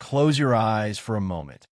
close your eyes for a moment.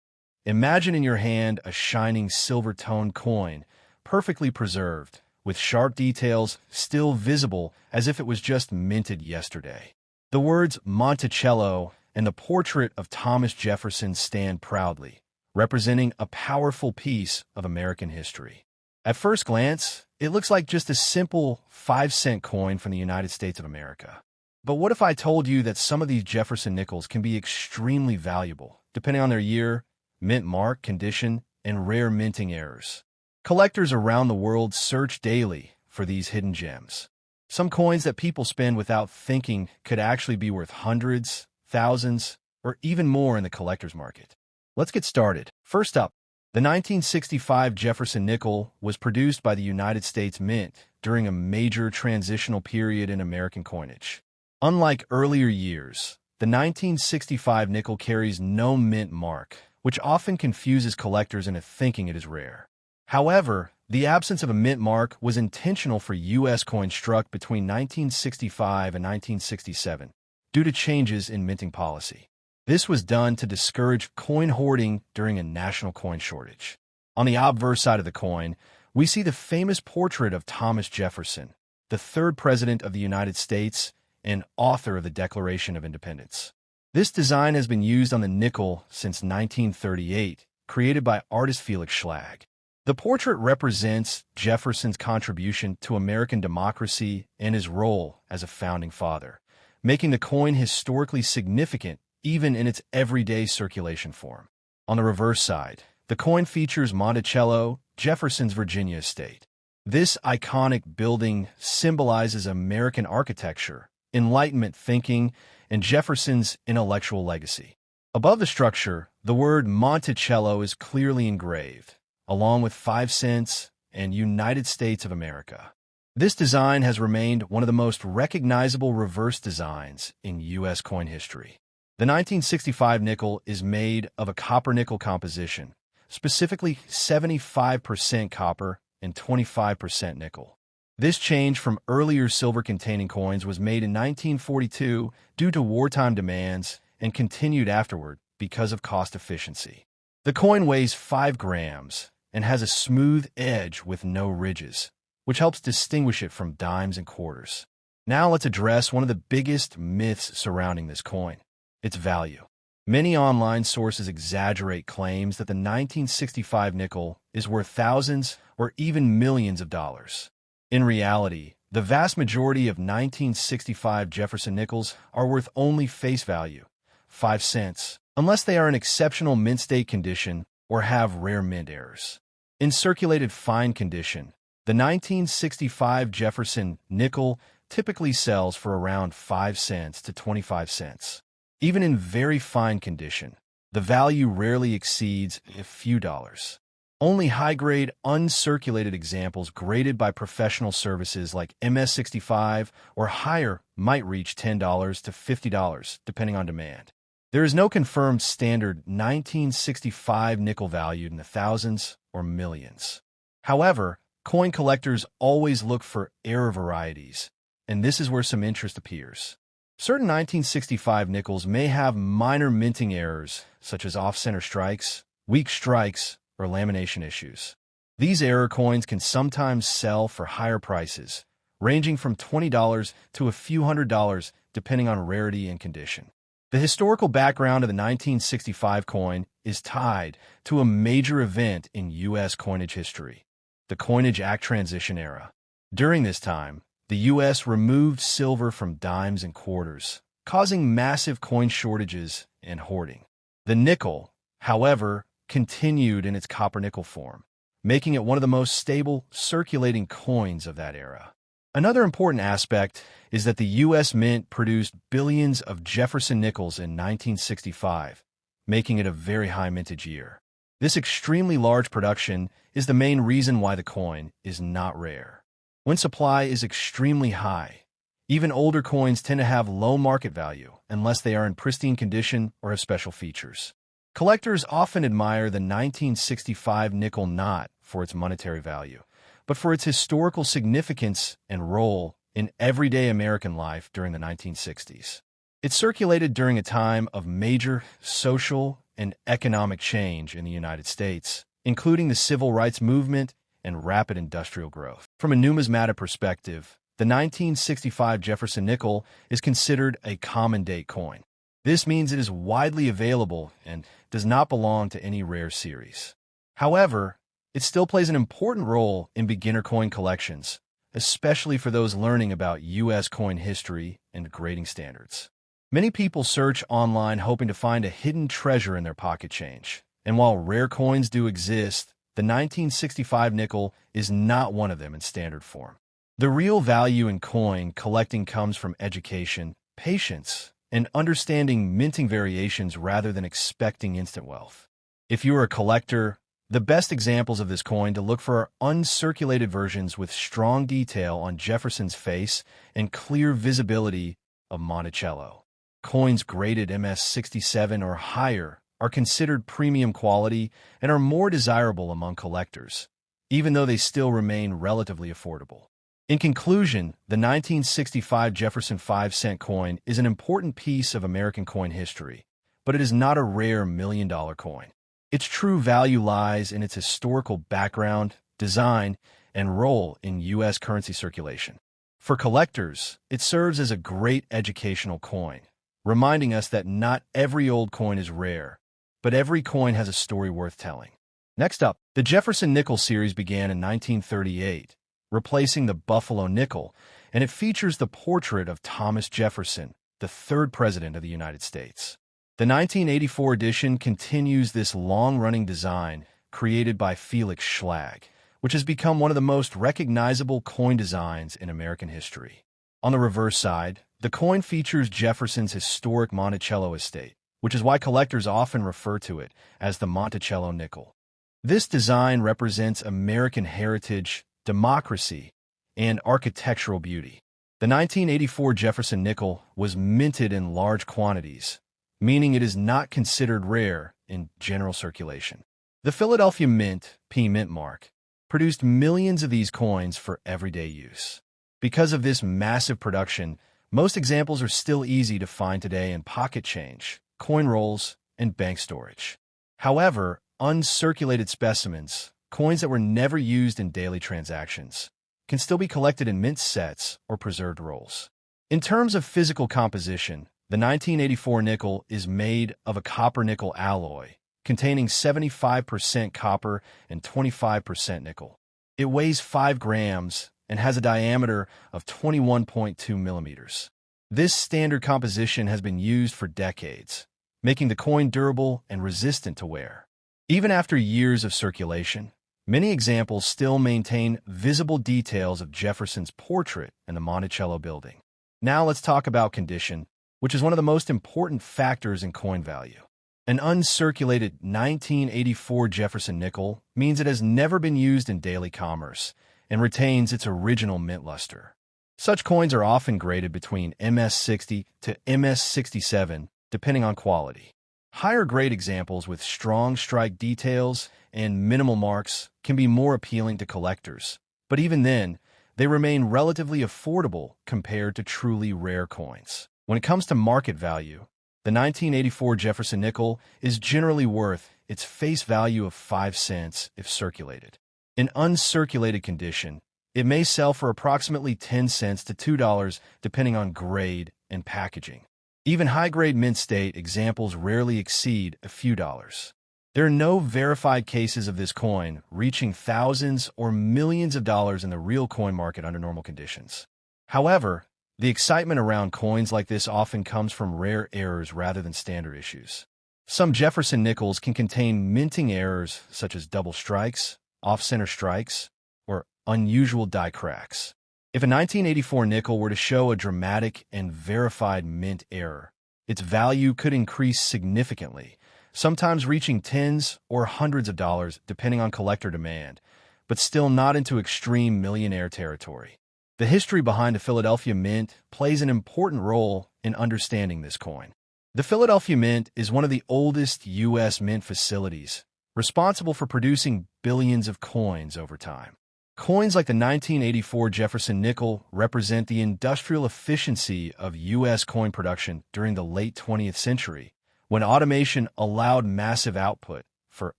Imagine in your hand a shining silver-toned coin, perfectly preserved, with sharp details still visible as if it was just minted yesterday. The words Monticello and the portrait of Thomas Jefferson stand proudly, representing a powerful piece of American history. At first glance, it looks like just a simple 5-cent coin from the United States of America. But what if I told you that some of these Jefferson nickels can be extremely valuable, depending on their year, mint mark, condition, and rare minting errors? Collectors around the world search daily for these hidden gems. Some coins that people spend without thinking could actually be worth hundreds, thousands, or even more in the collector's market. Let's get started. First up, the 1965 Jefferson nickel was produced by the United States Mint during a major transitional period in American coinage. Unlike earlier years, the 1965 nickel carries no mint mark, which often confuses collectors into thinking it is rare. However, the absence of a mint mark was intentional for U.S. coins struck between 1965 and 1967 due to changes in minting policy. This was done to discourage coin hoarding during a national coin shortage. On the obverse side of the coin, we see the famous portrait of Thomas Jefferson, the third president of the United States and author of the Declaration of Independence. This design has been used on the nickel since 1938, created by artist Felix Schlag. The portrait represents Jefferson's contribution to American democracy and his role as a founding father, making the coin historically significant even in its everyday circulation form. On the reverse side, the coin features Monticello Jefferson's Virginia estate. This iconic building symbolizes American architecture, Enlightenment thinking, and Jefferson's intellectual legacy. Above the structure, the word Monticello is clearly engraved, along with 5 cents and United States of America. This design has remained one of the most recognizable reverse designs in U.S. coin history. The 1965 nickel is made of a copper-nickel composition, specifically 75% copper and 25% nickel. This change from earlier silver-containing coins was made in 1942 due to wartime demands and continued afterward because of cost efficiency. The coin weighs 5 grams and has a smooth edge with no ridges, which helps distinguish it from dimes and quarters. Now let's address one of the biggest myths surrounding this coin: its value. Many online sources exaggerate claims that the 1965 nickel is worth thousands or even millions of dollars. In reality, the vast majority of 1965 Jefferson nickels are worth only face value, 5 cents, unless they are in exceptional mint state condition or have rare mint errors. In circulated fine condition, the 1965 Jefferson nickel typically sells for around 5 cents to 25 cents. Even in very fine condition, the value rarely exceeds a few dollars. Only high-grade, uncirculated examples graded by professional services like MS-65 or higher might reach $10 to $50, depending on demand. There is no confirmed standard 1965 nickel valued in the thousands or millions. However, coin collectors always look for error varieties, and this is where some interest appears. Certain 1965 nickels may have minor minting errors, such as off-center strikes, weak strikes, or lamination issues. These error coins can sometimes sell for higher prices, ranging from $20 to a few $100s depending on rarity and condition. The historical background of the 1965 coin is tied to a major event in U.S. coinage history, the Coinage Act transition era. During this time, the U.S. removed silver from dimes and quarters, causing massive coin shortages and hoarding. The nickel, however, continued in its copper-nickel form, making it one of the most stable circulating coins of that era. Another important aspect is that the U.S. Mint produced billions of Jefferson nickels in 1965, making it a very high mintage year. This extremely large production is the main reason why the coin is not rare. When supply is extremely high, even older coins tend to have low market value unless they are in pristine condition or have special features. Collectors often admire the 1965 nickel not for its monetary value, but for its historical significance and role in everyday American life during the 1960s. It circulated during a time of major social and economic change in the United States, including the civil rights movement and rapid industrial growth. From a numismatic perspective, the 1965 Jefferson nickel is considered a common date coin. This means it is widely available and does not belong to any rare series. However, it still plays an important role in beginner coin collections, especially for those learning about U.S. coin history and grading standards. Many people search online hoping to find a hidden treasure in their pocket change. And while rare coins do exist, the 1965 nickel is not one of them in standard form. The real value in coin collecting comes from education, patience, and understanding minting variations rather than expecting instant wealth. If you are a collector, the best examples of this coin to look for are uncirculated versions with strong detail on Jefferson's face and clear visibility of Monticello. Coins graded MS-67 or higher are considered premium quality and are more desirable among collectors, even though they still remain relatively affordable. In conclusion, the 1965 Jefferson 5-cent coin is an important piece of American coin history, but it is not a rare million-dollar coin. Its true value lies in its historical background, design, and role in U.S. currency circulation. For collectors, it serves as a great educational coin, reminding us that not every old coin is rare, but every coin has a story worth telling. Next up, the Jefferson Nickel series began in 1938, replacing the Buffalo nickel, and it features the portrait of Thomas Jefferson, the third president of the United States. The 1984 edition continues this long-running design created by Felix Schlag, which has become one of the most recognizable coin designs in American history. On the reverse side, the coin features Jefferson's historic Monticello estate, which is why collectors often refer to it as the Monticello nickel. This design represents American heritage, democracy, and architectural beauty. The 1984 Jefferson nickel was minted in large quantities, meaning it is not considered rare in general circulation. The Philadelphia Mint, P Mint mark, produced millions of these coins for everyday use. Because of this massive production, most examples are still easy to find today in pocket change, coin rolls, and bank storage. However, uncirculated specimens, coins that were never used in daily transactions, can still be collected in mint sets or preserved rolls. In terms of physical composition, the 1984 nickel is made of a copper-nickel alloy, containing 75% copper and 25% nickel. It weighs 5 grams and has a diameter of 21.2 millimeters. This standard composition has been used for decades, making the coin durable and resistant to wear. Even after years of circulation, many examples still maintain visible details of Jefferson's portrait in the Monticello building. Now let's talk about condition, which is one of the most important factors in coin value. An uncirculated 1984 Jefferson nickel means it has never been used in daily commerce and retains its original mint luster. Such coins are often graded between MS-60 to MS-67, depending on quality. Higher grade examples with strong strike details and minimal marks can be more appealing to collectors, but even then, they remain relatively affordable compared to truly rare coins. When it comes to market value, the 1984 Jefferson nickel is generally worth its face value of 5 cents if circulated. In uncirculated condition, it may sell for approximately 10 cents to $2 depending on grade and packaging. Even high-grade mint state examples rarely exceed a few dollars. There are no verified cases of this coin reaching thousands or millions of dollars in the real coin market under normal conditions. However, the excitement around coins like this often comes from rare errors rather than standard issues. Some Jefferson nickels can contain minting errors such as double strikes, off-center strikes, or unusual die cracks. If a 1984 nickel were to show a dramatic and verified mint error, its value could increase significantly, sometimes reaching tens or hundreds of dollars depending on collector demand, but still not into extreme millionaire territory. The history behind the Philadelphia Mint plays an important role in understanding this coin. The Philadelphia Mint is one of the oldest U.S. mint facilities, responsible for producing billions of coins over time. Coins like the 1984 Jefferson Nickel represent the industrial efficiency of U.S. coin production during the late 20th century, when automation allowed massive output for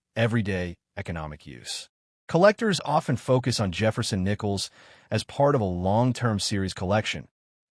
everyday economic use. Collectors often focus on Jefferson nickels as part of a long-term series collection,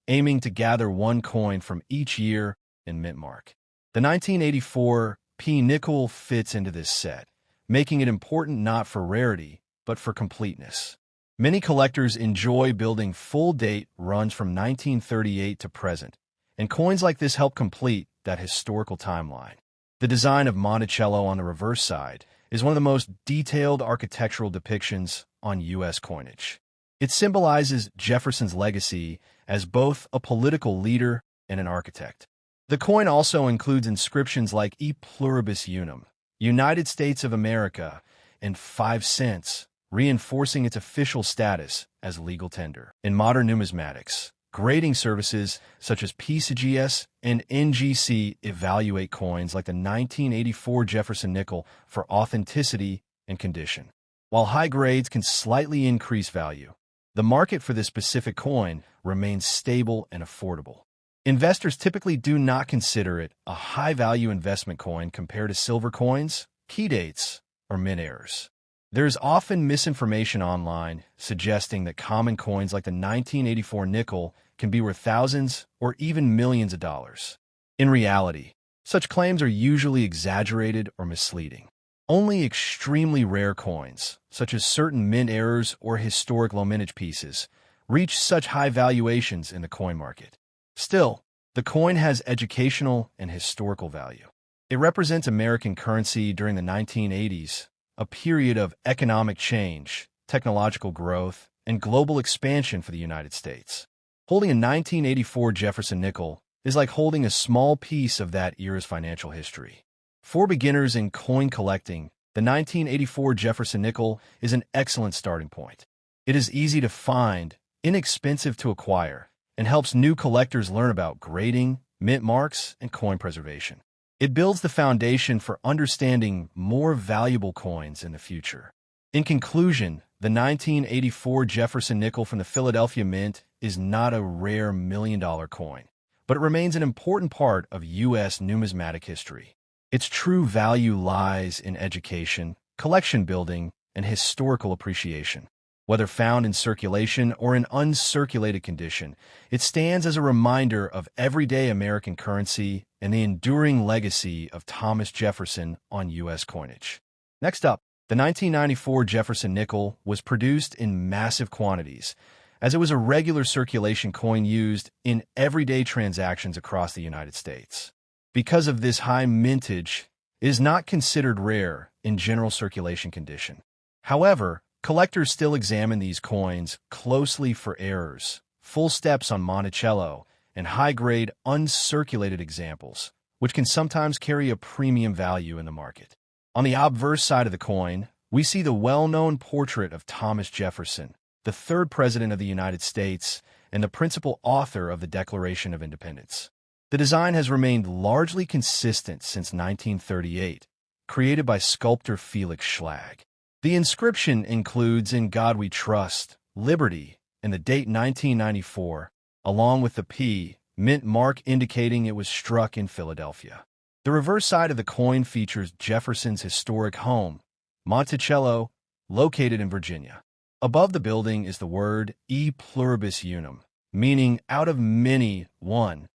aiming to gather one coin from each year in mint mark. The 1984 P nickel fits into this set, making it important not for rarity, but for completeness. Many collectors enjoy building full-date runs from 1938 to present, and coins like this help complete that historical timeline. The design of Monticello on the reverse side is one of the most detailed architectural depictions on U.S. coinage. It symbolizes Jefferson's legacy as both a political leader and an architect. The coin also includes inscriptions like E pluribus unum, United States of America, and 5 cents, reinforcing its official status as legal tender. In modern numismatics, grading services such as PCGS and NGC evaluate coins like the 1984 Jefferson Nickel for authenticity and condition. While high grades can slightly increase value, the market for this specific coin remains stable and affordable. Investors typically do not consider it a high-value investment coin compared to silver coins, key dates, or mint errors. There is often misinformation online suggesting that common coins like the 1984 nickel can be worth thousands or even millions of dollars. In reality, such claims are usually exaggerated or misleading. Only extremely rare coins, such as certain mint errors or historic low-mintage pieces, reach such high valuations in the coin market. Still, the coin has educational and historical value. It represents American currency during the 1980s, a period of economic change, technological growth, and global expansion for the United States. Holding a 1984 Jefferson nickel is like holding a small piece of that era's financial history. For beginners in coin collecting, the 1984 Jefferson nickel is an excellent starting point. It is easy to find, inexpensive to acquire, and helps new collectors learn about grading, mint marks, and coin preservation. It builds the foundation for understanding more valuable coins in the future. In conclusion, the 1984 Jefferson Nickel from the Philadelphia Mint is not a rare million-dollar coin, but it remains an important part of U.S. numismatic history. Its true value lies in education, collection building, and historical appreciation. Whether found in circulation or in uncirculated condition, it stands as a reminder of everyday American currency and the enduring legacy of Thomas Jefferson on U.S. coinage. Next up, the 1994 Jefferson nickel was produced in massive quantities, as it was a regular circulation coin used in everyday transactions across the United States. Because of this high mintage, it is not considered rare in general circulation condition. However, collectors still examine these coins closely for errors, full steps on Monticello, and high-grade uncirculated examples, which can sometimes carry a premium value in the market. On the obverse side of the coin, we see the well-known portrait of Thomas Jefferson, the third President of the United States and the principal author of the Declaration of Independence. The design has remained largely consistent since 1938, created by sculptor Felix Schlag. The inscription includes "In God We Trust," "Liberty," and the date 1994, along with the P mint mark indicating it was struck in Philadelphia. The reverse side of the coin features Jefferson's historic home, Monticello, located in Virginia. Above the building is the word E pluribus unum, meaning out of many, one,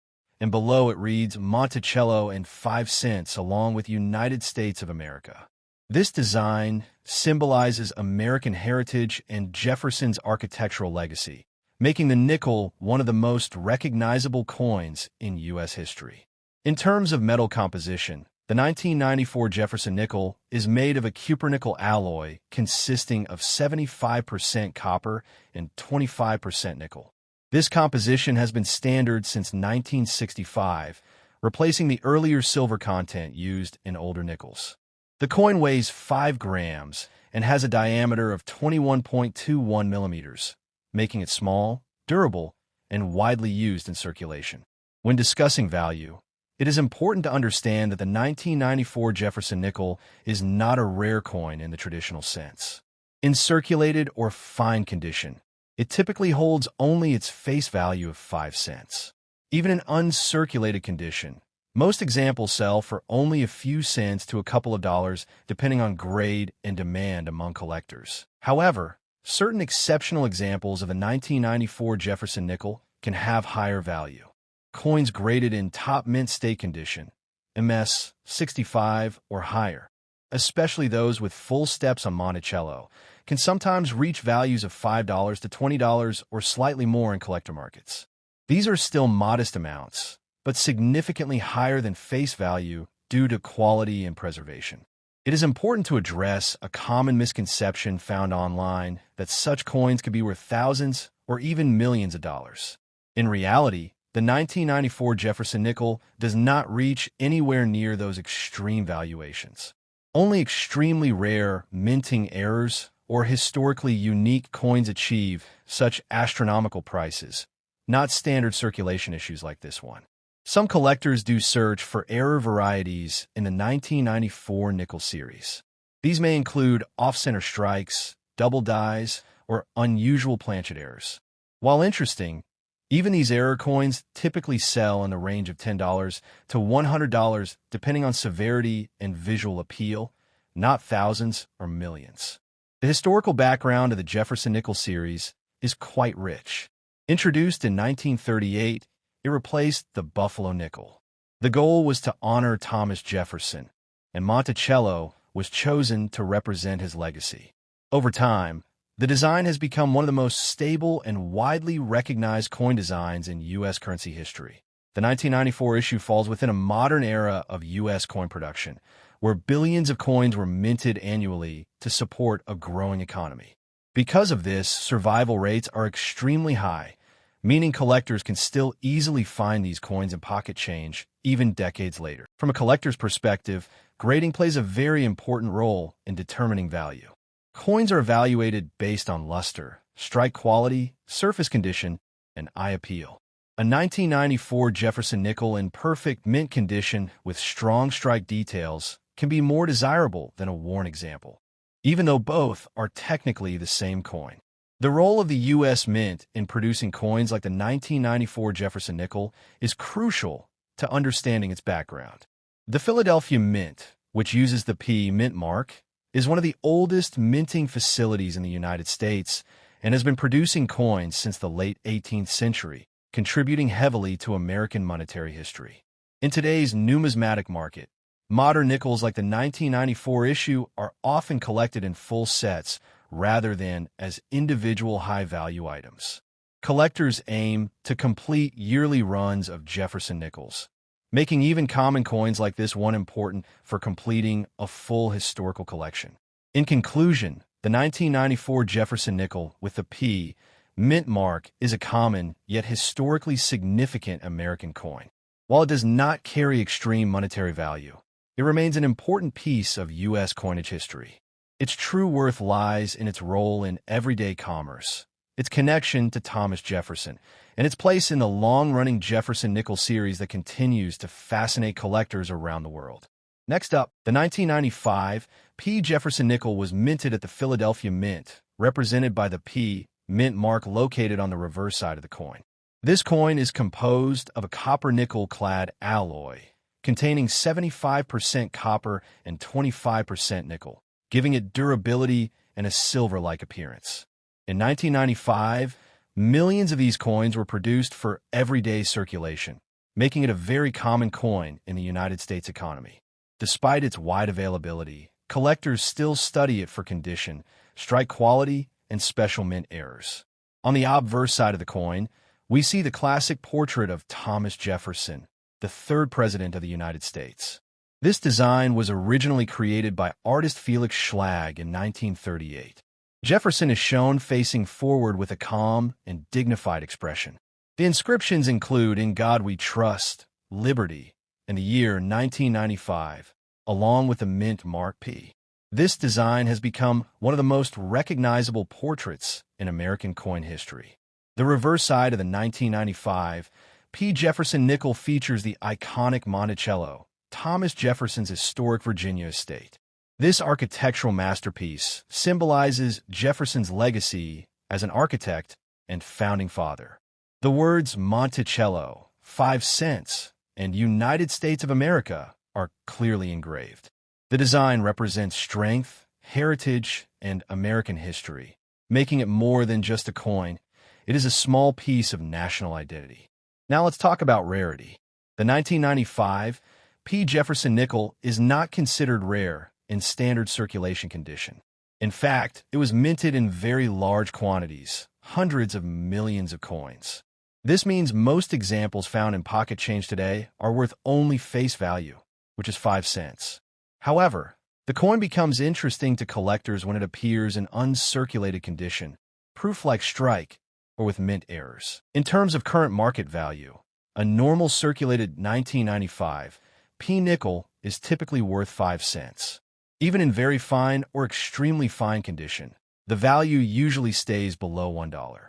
and below it reads Monticello and 5 cents along with United States of America. This design symbolizes American heritage and Jefferson's architectural legacy, making the nickel one of the most recognizable coins in U.S. history. In terms of metal composition, the 1994 Jefferson nickel is made of a cupronickel alloy consisting of 75% copper and 25% nickel. This composition has been standard since 1965, replacing the earlier silver content used in older nickels. The coin weighs 5 grams and has a diameter of 21.21 millimeters, making it small, durable, and widely used in circulation. When discussing value, it is important to understand that the 1994 Jefferson nickel is not a rare coin in the traditional sense. In circulated or fine condition, it typically holds only its face value of 5 cents. Even in uncirculated condition, most examples sell for only a few cents to a couple of dollars, depending on grade and demand among collectors. However, certain exceptional examples of a 1994 Jefferson nickel can have higher value. Coins graded in top mint state condition, MS 65 or higher, especially those with full steps on Monticello, can sometimes reach values of $5 to $20 or slightly more in collector markets. These are still modest amounts, but significantly higher than face value due to quality and preservation. It is important to address a common misconception found online that such coins could be worth thousands or even millions of dollars. In reality, the 1994 Jefferson nickel does not reach anywhere near those extreme valuations. Only extremely rare minting errors or historically unique coins achieve such astronomical prices, not standard circulation issues like this one. Some collectors do search for error varieties in the 1994 nickel series. These may include off-center strikes, double dies, or unusual planchet errors. While interesting, even these error coins typically sell in the range of $10 to $100 depending on severity and visual appeal, not thousands or millions. The historical background of the Jefferson Nickel series is quite rich. Introduced in 1938, it replaced the Buffalo nickel. The goal was to honor Thomas Jefferson, and Monticello was chosen to represent his legacy. Over time, the design has become one of the most stable and widely recognized coin designs in U.S. currency history. The 1994 issue falls within a modern era of U.S. coin production, where billions of coins were minted annually to support a growing economy. Because of this, survival rates are extremely high, meaning collectors can still easily find these coins in pocket change even decades later. From a collector's perspective, grading plays a very important role in determining value. Coins are evaluated based on luster, strike quality, surface condition, and eye appeal. A 1994 Jefferson nickel in perfect mint condition with strong strike details can be more desirable than a worn example, even though both are technically the same coin. The role of the U.S. Mint in producing coins like the 1994 Jefferson nickel is crucial to understanding its background. The Philadelphia Mint, which uses the P mint mark, is one of the oldest minting facilities in the United States and has been producing coins since the late 18th century, contributing heavily to American monetary history. In today's numismatic market, modern nickels like the 1994 issue are often collected in full sets rather than as individual high-value items. Collectors aim to complete yearly runs of Jefferson nickels, making even common coins like this one important for completing a full historical collection. In conclusion, the 1994 Jefferson nickel with the P mint mark is a common yet historically significant American coin. While it does not carry extreme monetary value, it remains an important piece of U.S. coinage history. Its true worth lies in its role in everyday commerce, its connection to Thomas Jefferson, and its place in the long-running Jefferson Nickel series that continues to fascinate collectors around the world. Next up, the 1995 P. Jefferson Nickel was minted at the Philadelphia Mint, represented by the P mint mark located on the reverse side of the coin. This coin is composed of a copper-nickel-clad alloy, containing 75% copper and 25% nickel, giving it durability and a silver-like appearance. In 1995, millions of these coins were produced for everyday circulation, making it a very common coin in the United States economy. Despite its wide availability, collectors still study it for condition, strike quality, and special mint errors. On the obverse side of the coin, we see the classic portrait of Thomas Jefferson, the third president of the United States. This design was originally created by artist Felix Schlag in 1938. Jefferson is shown facing forward with a calm and dignified expression. The inscriptions include "In God We Trust," "Liberty," and the year 1995, along with the mint mark P. This design has become one of the most recognizable portraits in American coin history. The reverse side of the 1995 P. Jefferson nickel features the iconic Monticello, Thomas Jefferson's historic Virginia estate. This architectural masterpiece symbolizes Jefferson's legacy as an architect and founding father. The words Monticello, 5 cents, and United States of America are clearly engraved. The design represents strength, heritage, and American history, making it more than just a coin. It is a small piece of national identity. Now let's talk about rarity. The 1995 P. Jefferson Nickel is not considered rare in standard circulation condition. In fact, it was minted in very large quantities, hundreds of millions of coins. This means most examples found in pocket change today are worth only face value, which is 5 cents. However, the coin becomes interesting to collectors when it appears in uncirculated condition, proof like strike, or with mint errors. In terms of current market value, a normal circulated 1995 P nickel is typically worth 5 cents. Even in very fine or extremely fine condition, the value usually stays below $1.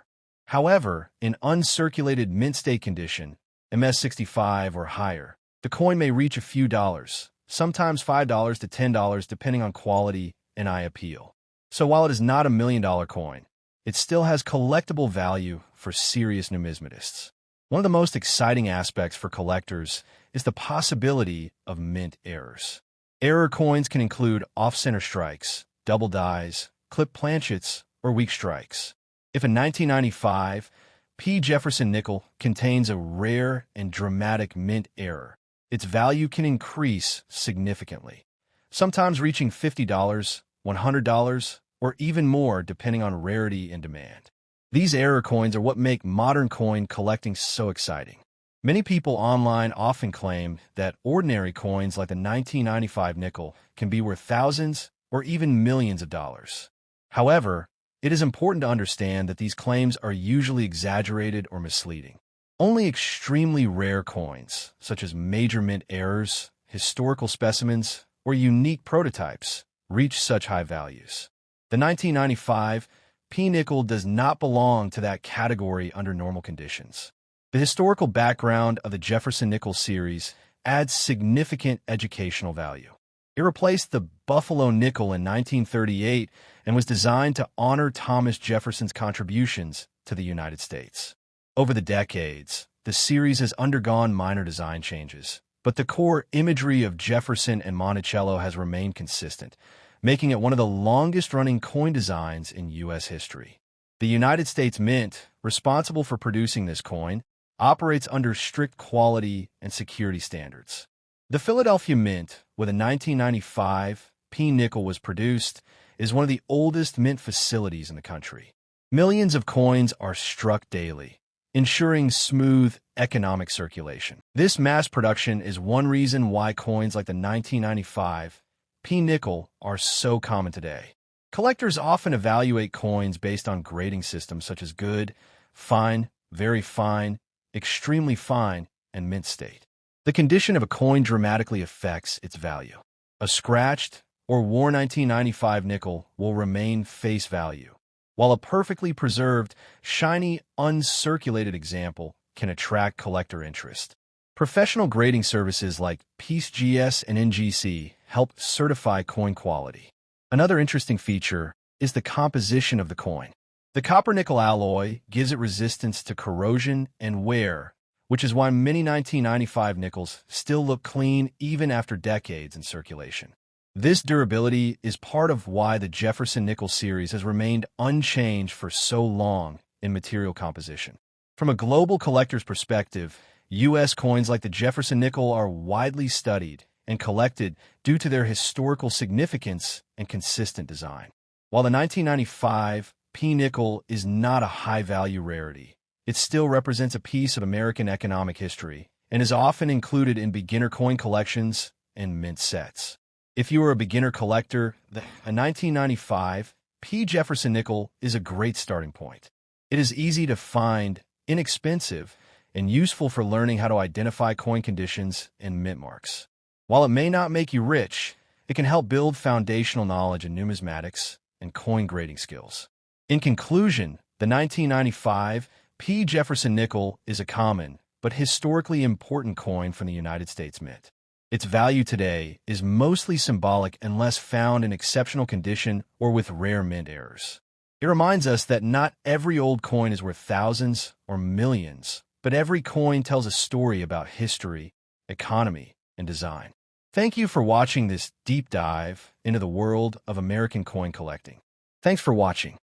However, in uncirculated mint state condition, MS65 or higher, the coin may reach a few dollars, sometimes $5 to $10 depending on quality and eye appeal. So while it is not a $1 million coin, it still has collectible value for serious numismatists. One of the most exciting aspects for collectors is the possibility of mint errors. Error coins can include off-center strikes, double dies, clip planchets, or weak strikes. If a 1995 P. Jefferson nickel contains a rare and dramatic mint error, its value can increase significantly, sometimes reaching $50, $100, or even more depending on rarity and demand. These error coins are what make modern coin collecting so exciting. Many people online often claim that ordinary coins like the 1995 nickel can be worth thousands or even millions of dollars. However, it is important to understand that these claims are usually exaggerated or misleading. Only extremely rare coins, such as major mint errors, historical specimens, or unique prototypes, reach such high values. The 1995 P nickel does not belong to that category under normal conditions. The historical background of the Jefferson Nickel series adds significant educational value. It replaced the Buffalo nickel in 1938 and was designed to honor Thomas Jefferson's contributions to the United States. Over the decades, the series has undergone minor design changes, but the core imagery of Jefferson and Monticello has remained consistent, making it one of the longest-running coin designs in U.S. history. The United States Mint, responsible for producing this coin, operates under strict quality and security standards. The Philadelphia Mint, where the 1995 P nickel was produced, is one of the oldest mint facilities in the country. Millions of coins are struck daily, ensuring smooth economic circulation. This mass production is one reason why coins like the 1995 P nickel are so common today. Collectors often evaluate coins based on grading systems such as good, fine, very fine, extremely fine, and mint state. The condition of a coin dramatically affects its value. A scratched or worn 1995 nickel will remain face value, while a perfectly preserved, shiny, uncirculated example can attract collector interest. Professional grading services like PieceGS and NGC help certify coin quality. Another interesting feature is the composition of the coin. The copper-nickel alloy gives it resistance to corrosion and wear, which is why many 1995 nickels still look clean even after decades in circulation. This durability is part of why the Jefferson Nickel series has remained unchanged for so long in material composition. From a global collector's perspective, U.S. coins like the Jefferson Nickel are widely studied and collected due to their historical significance and consistent design. While the 1995 P nickel is not a high-value rarity, it still represents a piece of American economic history and is often included in beginner coin collections and mint sets. If you are a beginner collector, a 1995 P. Jefferson Nickel is a great starting point. It is easy to find, inexpensive, and useful for learning how to identify coin conditions and mint marks. While it may not make you rich, it can help build foundational knowledge in numismatics and coin grading skills. In conclusion, the 1995 P. Jefferson Nickel is a common but historically important coin from the United States Mint. Its value today is mostly symbolic unless found in exceptional condition or with rare mint errors. It reminds us that not every old coin is worth thousands or millions, but every coin tells a story about history, economy, and design. Thank you for watching this deep dive into the world of American coin collecting. Thanks for watching.